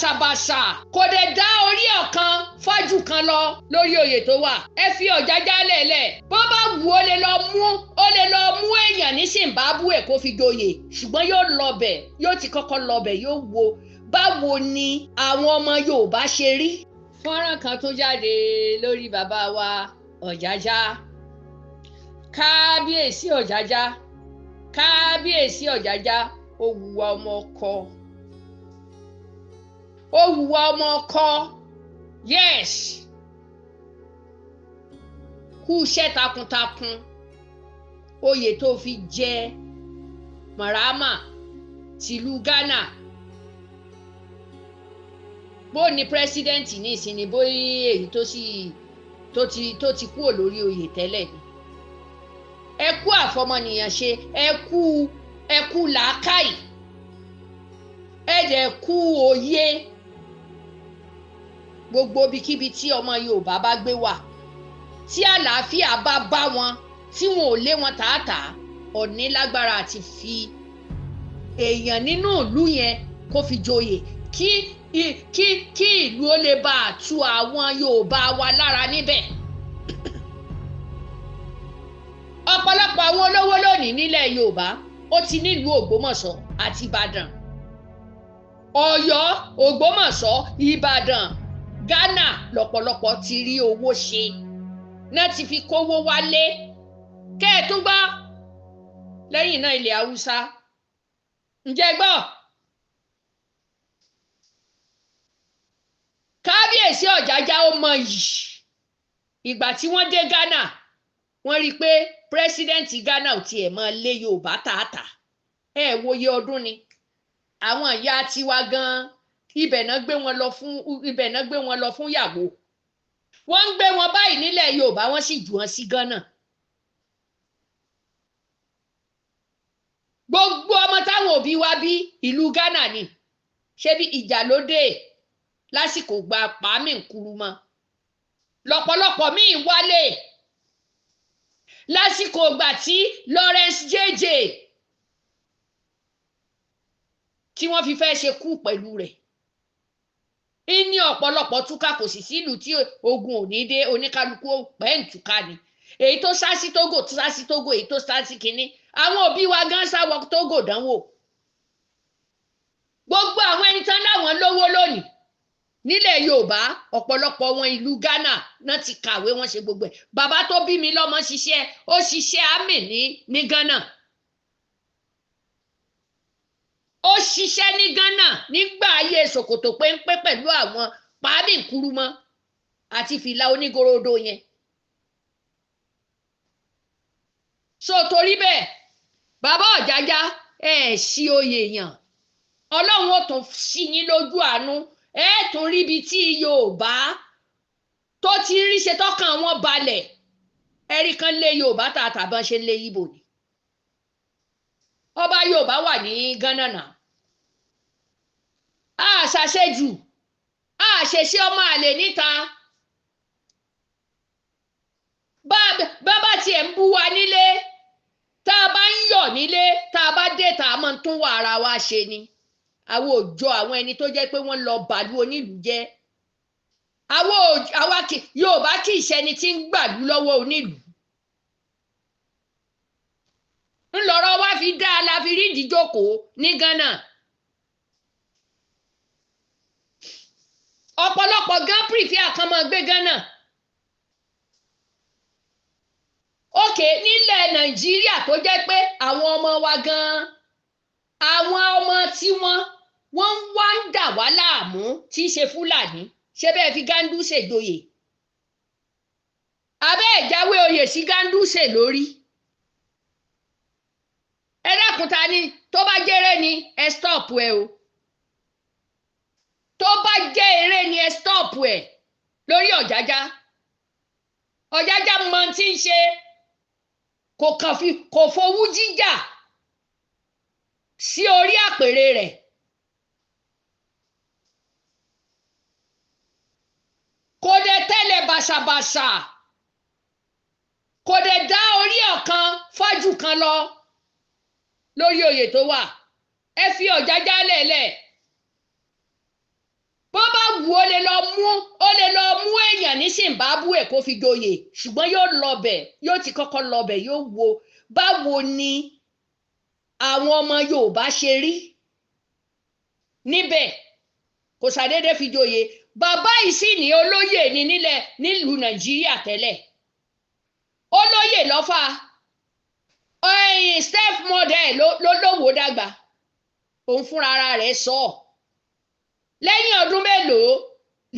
bàṣàbàṣà kò dẹ̀ dá orí ọ̀kan fájú kan lọ lórí oyè tó wà. Ẹ fi Ọ̀jájá lẹ̀lẹ̀ bó bá wù ó lè lọ mú èèyàn ní Zimbabwe kó fi joyè, ṣùgbọ́n yóò lọbẹ̀, yóò ti kọ́kọ́ lọbẹ̀, yóò wo báwo ni àwọn ọmọ Yorùbá ṣe rí. Fọ́nrán kan tó jáde lórí bàbá wa Ọ̀jájá. Kábíyèsí Ọ̀jájá, kábíyèsí Ọ̀jájá, ó wùwà ọmọ ọkọ, ó wùwà ọmọ ọkọ, yes, kú iṣẹ́ takuntakun, oyè tó fi jẹ Marama tìlú Ghana. Bó ní pírẹsidẹ́ǹtì ní ìsinmi bóyá èyí tó ti kúrò lórí oyè tẹ́lẹ̀ ni. Ẹ kú àfọmọnìyàn ṣe, ẹ kú làákàyè, ẹ dẹ̀ kú òye. Gbogbo ibikíbi tí ọmọ Yorùbá bá gbé wà, tí àlàáfíà bá bá wọn, tí wọn ò lé wọn tààtàá, Ọọ̀ni lágbára àti fi èèyàn nínú ìlú yẹn kó fi joyè kí ìlú ó lè bá tu àwọn Yorùbá wa lára níbẹ̀. Ọ̀pọ̀lọpọ̀ àwọn olówó lónìí nílẹ̀ Yorùbá ó ti nílùú Ògbómọ̀ṣọ́ àti Ìbàdàn, Ọ̀yọ́, Ògbómọ̀ṣọ́, Ìbàdàn, Ghana lọ́pọ̀lọpọ̀ ti rí owó ṣe náà ti fi kówó wálé. Kẹ́ ẹ tún gbọ́ lẹ́yìn náà ilẹ̀ Haúsá, ǹjẹ́ gbọ́? Kábíyèsí Ọ̀jájá ó mọ yìí. Ìgbà tí wọ́n dé Ghana, wọ́n rí i pé pírẹsidẹ́ǹtì Ghana ò tiẹ̀ mọ lé Yorùbá tààtà. Ẹ wòye ọdún ni àwọn ìyá tiwa gan ibẹ̀ náà gbé wọn lọ fún yàwó. Wọ́n ń gbé wọn báyìí nílẹ̀ Yorùbá, wọ́n sì jù wọn sí Ghana. Gbogbo ọmọ táwọn òbí wa bí ìlú Ghana ni. Ṣé bí ìjà ló dé lásìkò gba Kwame Nkrumah, lọ́pọ̀lọpọ̀ míì wálé lásìkò gbà tí Lawrence JJ tí wọ́n fi fẹ́ ṣe kú pẹ̀lú rẹ̀. Ní ọ̀pọ̀lọpọ̀ túká, kò sì sílùú tí ogun ò ní dé, oníkálukú pẹ́ǹtùká ni. Èyí tó sá sí Togo tó sá sí Togo, èyí tó sá sí kínní. Àwọn òbí wa gan sáwọ Togo dánwò. Gbogbo àwọn ẹni tán láwọn lówó lónìí nílẹ̀ Yorùbá, ọ̀pọ̀lọpọ̀ wọn ìlú Ghana náà ti kàwé, wọn ṣe gbogbo ẹ̀. Bàbá tó bí mi lọ́mọ ó ṣiṣẹ́ àmì ní Ghana. Ó ṣiṣẹ́ ní Ghana nígbà ayé ṣòkòtò péńpé pẹ̀lú àwọn Kwame Nkrumah àti fìlà onígorodo yẹn. So torí bẹ́ẹ̀, bàbá Ọ̀jájá ṣí oyè yàn, Ọlọ́run ó tún ṣí yín lójú àánú. Ẹ tún ríbi tí Yorùbá tó ti rí ṣe tọ́kàn wọn balẹ̀. Ẹ̀rí kan lé Yorùbá tààtà bọ́n ṣe lé Ìgbò ni. Ọba Yorùbá wà ní Ghana náà. A ṣàṣejù, a ṣèṣe ọmọ àlè níta. Bàbá tiẹ̀ ń bú wa nílé, tá a bá ń yọ̀ nílé, tá a bá dé tá a máa ń tún wà ara wa ṣe ni. Àwọn òjò àwọn ẹni tó jẹ́ pé wọ́n lọ bàlú onílùú jẹ́. Àwa Yorùbá kì í ṣẹni tí ń gbàlú lọ́wọ́ onílùú. Ńlọrọ̀ wá fi dá a la fi rí ìdíjókòó ní Ghana. Ọ̀pọ̀lọpọ̀ gan prefer kan máa gbé Ghana. Òkè nílẹ̀ Nàìjíríà tó jẹ́ pé àwọn ọmọ wa gan, àwọn ọmọ tí wọ́n wá ń dà wá láàmú tí í ṣe Fúlàní, ṣé bẹ́ẹ̀ fi Ganduje joyè? Abẹ́ ìjáwé oyè sí Ganduje lórí. Ẹ dákun, ta ni tó bá jẹ́rẹ́ ni ẹ stop ẹ o. Tó bá jẹ́ eré ni ẹ stop ẹ lórí Ọ̀jájá. Ọ̀jájá mọ tí ń ṣe, kò fowú jíjà sí orí àpèrè rẹ̀. Kò dẹ̀ tẹ́lẹ̀ bàṣàbàṣà, kò dẹ̀ dá orí ọ̀kan fájú kan lọ lórí oyè tó wà. Ẹ fi Ọ̀jájá lẹ̀lẹ̀ wù ó lè lọ mú èèyàn ní Zimbabwe kó fi joyè ṣùgbọ́n yóò lọbẹ̀ yóò ti kọ́kọ́ lọbẹ̀ yóò wo báwo ni àwọn ọmọ Yorùbá ṣe rí níbẹ̀ kò ṣàdédé fi joyè bàbá yìí sì ní olóyè ní nílùú Nàìjíríà tẹ́lẹ̀ olóyè lọ́fà step model ló lówó dàgbà òun fúnra ara rẹ̀ sọ lẹ́yìn ọdún mélòó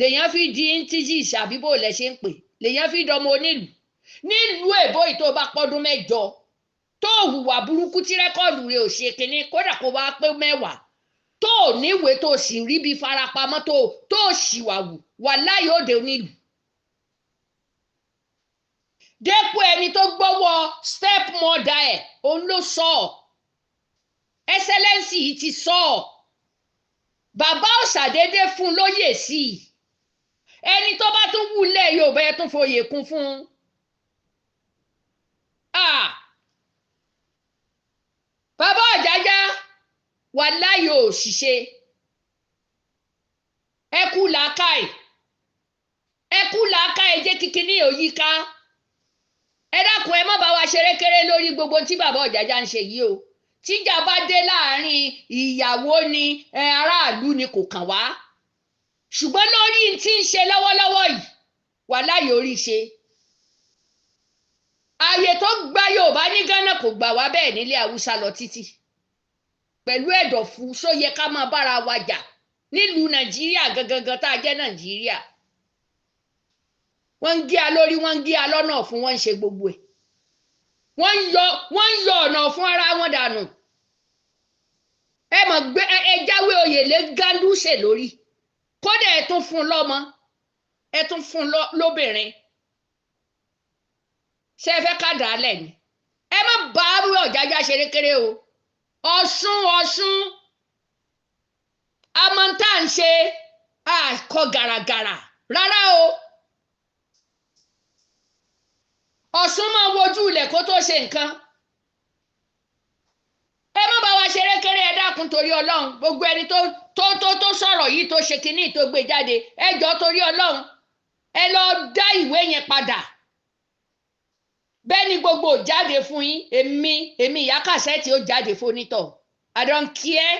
lèèyàn fi di intigis àbí bó lẹ ṣe ń pè lèèyàn fi dọmọ onílùú nílùú èbó yìí tó bá pọ́dún mẹ́jọ tó hùwà burúkú tí rẹ́kọ́ọ̀dù rẹ̀ ò ṣe kínní kódà kó bá pé 10 tó níwèé tó sì rí bí farapamọ́ tó ṣìwàwù wà láyé òde onílùú dépò ẹni tó gbọ́wọ́ step mother ẹ̀ òun ló sọ ẹsẹlẹ́nsì yìí ti sọ bàbá òṣàdédé fún lóyè sí i ẹni tó bá tún wúlẹ̀ Yorùbá ẹ tún foyè kún fún bàbá Ọ̀jájá wà láyé òṣìṣẹ́ ẹkú làákàì jẹ́ kíkiní òyíká ẹ dákun ẹ má bá wa ṣeré kéré lórí gbogbo tí bàbá Ọ̀jájá ń ṣe yìí o tíjà bá dé láàrin ìyàwó ni aráàlú ni kò kàn wá ṣùgbọ́n lórí tí ń ṣe lọ́wọ́lọ́wọ́ yìí wà láyé orí ṣe ààyè tó gba Yorùbá ní Ghana kò gbà wá bẹ́ẹ̀ nílé Haúsá lọ títí pẹ̀lú ẹ̀dọ̀fù sóyẹ ká máa bára wa jà nílùú Nàìjíríà gangan tá a jẹ́ Nàìjíríà wọ́n ń gé a lórí wọ́n ń gé a lọ́nà fún wọ́n ń ṣe gbogbo ẹ̀ wọ́n ń yọ ọ̀nà fún ara wọn dànù ẹ mọ̀ gbé ẹ jáwé oyè lé Ganduje lórí kódà ẹ tún fún lọ́mọ ẹ tún fún lóbìnrin ṣé ẹ fẹ́ ká dà á lẹ̀ ni ẹ má bá Ọ̀jájá ṣeré kéré o Ọ̀ṣun amọ̀ntà ń ṣe àkọ gàràgàrà rárá o Ọ̀ṣun máa wojú ilẹ̀ kó tó ṣe nǹkan ẹ má bá wa ṣeré kéré ẹ dákun torí Ọlọ́run gbogbo ẹni tó sọ̀rọ̀ yìí tó ṣe kínní tó gbé jáde ẹ jọ̀ọ́ torí Ọlọ́run ẹ lọ dá ìwé yẹn padà bẹ́ẹ̀ ni gbogbo ò jáde fún yín èmi Ìyá Cassette ó jáde fónítọ̀ I don't care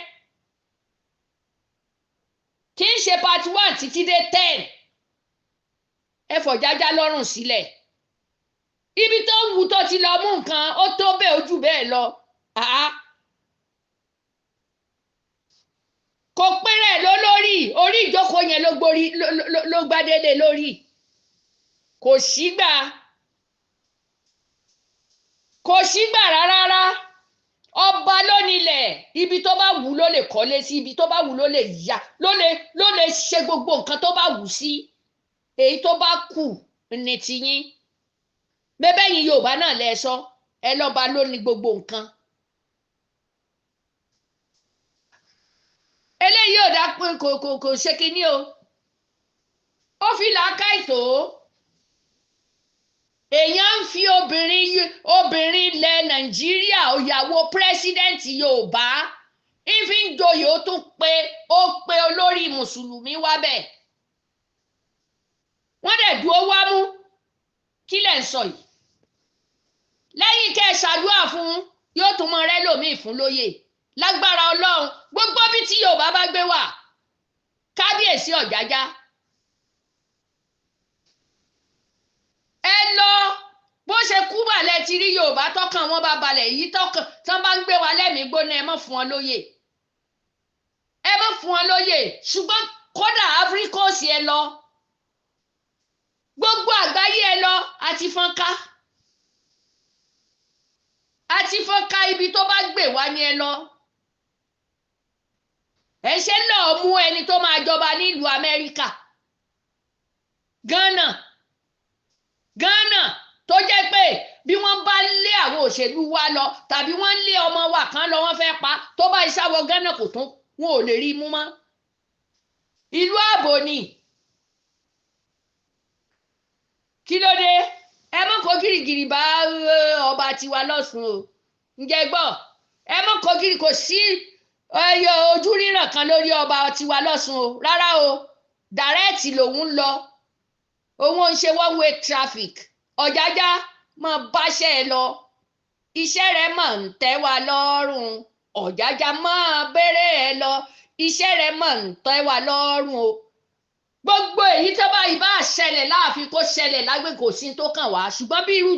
tí ń ṣe part 1 títí dé 10 ẹ fọ̀jájá lọ́rùn sílẹ̀ ibi tó wù tó ti lọ mú nǹkan ó tó bẹ́ẹ̀ ojú bẹ́ẹ̀ lọ kò péré lórí orí ìjókòó yẹn ló gbádélé lórí kò sígbà rárá ọba lónílẹ̀ ibi tó bá wù ló lè kọ́lé sí ibi tó bá wù ló lè yá ló lè ṣe gbogbo nǹkan tó bá wù sí èyí tó bá kù ní tiyín bẹ́ẹ̀ yín Yorùbá náà lẹ sọ ẹ lọ́ba ló ní gbogbo nǹkan eléyìí ò dá kò ṣe kínní o ó fi làákàyè tó èèyàn ń fi obìnrin ilẹ̀ Nàìjíríà òyàwó pírẹsidẹ́ǹtì Yorùbá ìfi ń joyè ó pé olórí mùsùlùmí wá bẹ́ẹ̀ wọ́n dẹ̀ dúró wá mú kí lẹ̀ ń sọ yìí lẹ́yìn kẹ́ ẹ ṣàdúrà fún yóò tún mọ rẹ́ lòmíì fún lóyè lágbára Ọlọ́run gbogbo bí tí Yorùbá bá gbé wà kábíyèsí Ọ̀jájá ẹ lọ bó ṣe kú balẹ̀ ti rí Yorùbá tọkàn wọn bá balẹ̀ yìí tán bá ń gbé wa lẹ́mìí gbóná ẹ mọ̀ fún wọn lóyè ṣùgbọ́n kódà áfíríkọ́ọ̀sì ẹ lọ gbogbo àgbáyé ẹ lọ àti fọ́nká ibi tó bá gbé wá ni ẹ lọ ẹ ṣe lọ́ọ́ mú ẹni tó máa jọba nílùú Amẹ́ríkà Ghana tó jẹ́ pé bí wọ́n bá lé àwọn òṣèlú wa lọ tàbí wọ́n lé ọmọ wa kan lọ wọ́n fẹ́ pa tó bá ìsáwọ Ghana kò tún wọn ò lè rí mú mọ́ ìlú ààbò ni kí ló dé ẹ mọ̀ kó gírígírí bá ọba tiwa lọ́sùn o ǹjẹ́ gbọ́ ẹ mọ̀ kó kò sí ojú ríran kan lórí ọba tiwa lọ́sùn o rárá o direct lòun lọ òun ń ṣe one way traffic Ọ̀jájá máa báṣẹ́ ẹ lọ iṣẹ́ rẹ̀ máa ń tẹ́ wa lọ́rùn Ọ̀jájá máa bèrè ẹ lọ iṣẹ́ rẹ̀ máa ń tẹ́ wa lọ́rùn o gbogbo èyí tó bá ibà ṣẹlẹ̀ láàfin kó ṣẹlẹ̀ lágbègbè kò sí tó kàn wá ṣùgbọ́n bí irú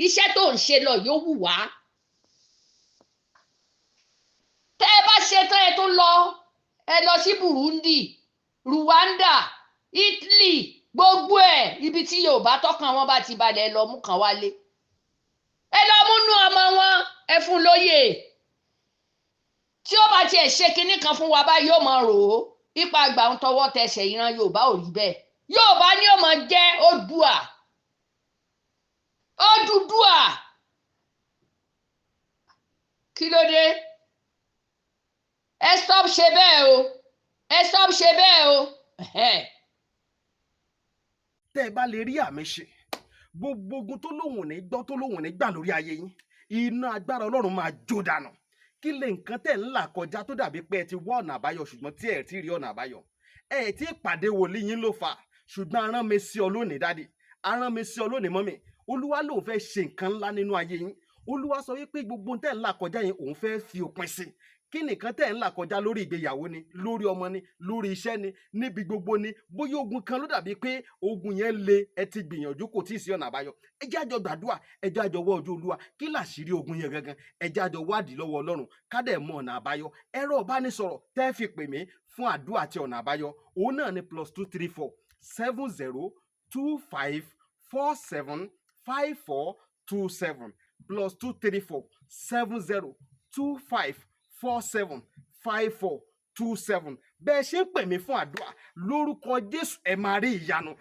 iṣẹ́ tó ń ṣe lọ yóò wù wá tẹ́ ẹ bá ṣe tán ẹ tún lọ ẹ lọ sí Burundi Rwanda Italy gbogbo ẹ̀ ibi tí Yorùbá tọkàn wọn bá ti balẹ̀ lọ mú kàn wálé ẹ lọ múnú ọmọ wọn ẹ fún lóyè tí ó bá tiẹ̀ ṣe kinní kan fún wa báyìí yóò mọ rò ó ipa àgbà ń tọwọ́ tẹsẹ̀ ìran Yorùbá ò rí bẹ́ẹ̀ Yorùbá ni ó mọ jẹ́ Odùduwà kí ló dé ẹ stop ṣe bẹ́ẹ̀ o ẹ stop ṣe bẹ́ẹ̀ o. tẹ́ ẹ bá lè rí àmì ṣe gbogbo ogun tó lóhùn ní gbọ́ tó lóhùn ní gbà lórí ayé yín iná agbára Ọlọ́run máa jó dànù kí lè nǹkan tẹ̀ ń là kọjá tó dàbí pé ẹ ti wá ọ̀nà àbáyọ ṣùgbọ́n tí ẹ ti rí ọ̀nà àbáyọ ẹ ti pàdé wòlíì yín ló fà ṣùgbọ́n arán mi sí ọ lónìí dádì arán mi sí ọ lónìí mọ́mì Olúwa lòun fẹ́ ṣe nǹkan ńlá nínú ayé yín Olúwa sọ wípé gbogbo tẹ̀ ń là kọjá yín òun fẹ́ fi òpin sí kí nìkan tẹ̀ ń là kọjá lórí ìgbéyàwó ni lórí ọmọ ni lórí iṣẹ́ ni níbi gbogbo ni bóyá ogun kan ló dàbí pé ogun yẹn le ẹ ti gbìyànjú kò tí ì sí ọ̀nà àbáyọ ẹ jẹ́ àjọ gbàdúrà ẹ jẹ́ àjọ wá ojú Olúwa kí làṣírí ogun yẹn gangan ẹ jẹ́ àjọ wádìí lọ́wọ́ Ọlọ́run ká dẹ̀ mọ ọ̀nà àbáyọ ẹ̀rọ ìbánisọ̀rọ̀ tẹ́ fi pè mí fún àdúrà àti ọ̀nà àbáyọ òun náà ni +234 7025 475427 +234 7025 475427 bẹ́ẹ̀ ṣe ń pè mí fún àdúrà lórúkọ Jésù ẹ máa rí ìyanu.